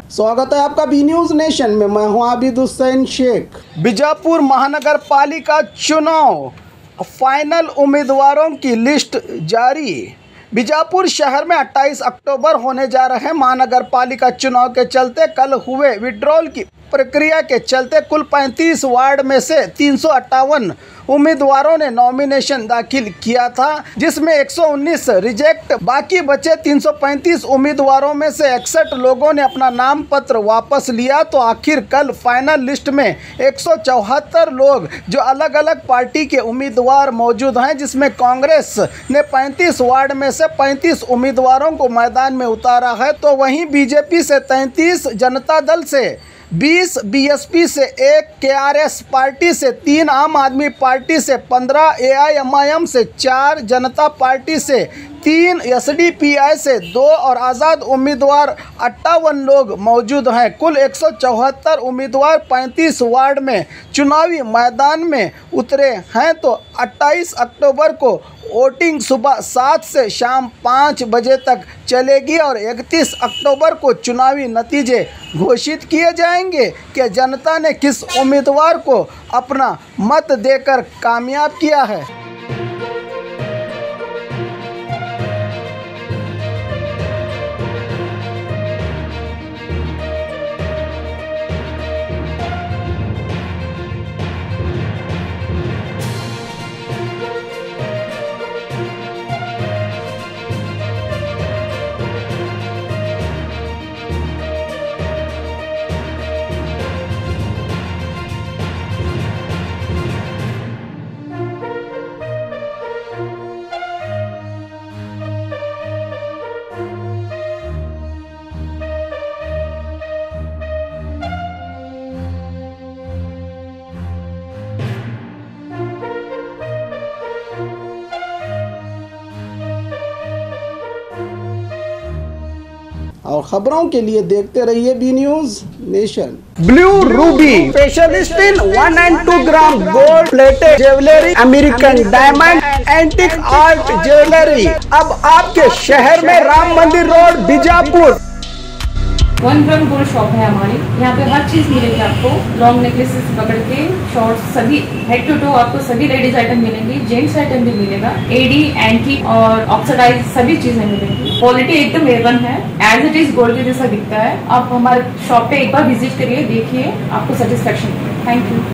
स्वागत है आपका बी न्यूज नेशन में। मैं हूं आबिद हुसैन शेख। बीजापुर महानगर पालिका चुनाव फाइनल उम्मीदवारों की लिस्ट जारी। बीजापुर शहर में 28 अक्टूबर होने जा रहे महानगर पालिका चुनाव के चलते कल हुए विड्रॉल की प्रक्रिया के चलते कुल 35 वार्ड में से 358 उम्मीदवारों ने नॉमिनेशन दाखिल किया था, जिसमें 119 रिजेक्ट। बाकी बचे 335 उम्मीदवारों में से 61 लोगों ने अपना नाम पत्र वापस लिया। तो आखिर कल फाइनल लिस्ट में 174 लोग जो अलग अलग पार्टी के उम्मीदवार मौजूद हैं, जिसमें कांग्रेस ने 35 वार्ड में से 35 उम्मीदवारों को मैदान में उतारा है। तो वहीं बीजेपी से 33, जनता दल से 20, बीएसपी से 1, केआरएस पार्टी से 3, आम आदमी पार्टी से 15, एआईएमआईएम से 4, जनता पार्टी से 3, एसडीपीआई से 2 और आज़ाद उम्मीदवार 58 लोग मौजूद हैं। कुल 174 उम्मीदवार 35 वार्ड में चुनावी मैदान में उतरे हैं। तो 28 अक्टूबर को वोटिंग सुबह 7 से शाम 5 बजे तक चलेगी और 31 अक्टूबर को चुनावी नतीजे घोषित किए जाएंगे कि जनता ने किस उम्मीदवार को अपना मत देकर कामयाब किया है। और खबरों के लिए देखते रहिए B News Nation. Blue ruby specialist in 1 and 2 gram gold plated jewellery, American diamond, antique art jewellery अब आपके शहर में, Ram Mandir road, Bijapur. 1 gram gold shop है हमारी। यहाँ पे हर चीज मिलेगी आपको, लॉन्ग नेकलेस से पकड़ के शॉर्ट्स, सभी हेड टू टो आपको सभी लेडीज आइटम मिलेंगी, जेंट्स आइटम भी मिलेगा, एडी, एंटी और ऑक्सीडाइज सभी चीजें मिलेंगी। क्वालिटी एकदम A1 है, एज इट इज गोल्ड के जैसा दिखता है। आप हमारे शॉप पे एक बार विजिट करिए, देखिए, आपको सेटिस्फेक्शन। Thank you.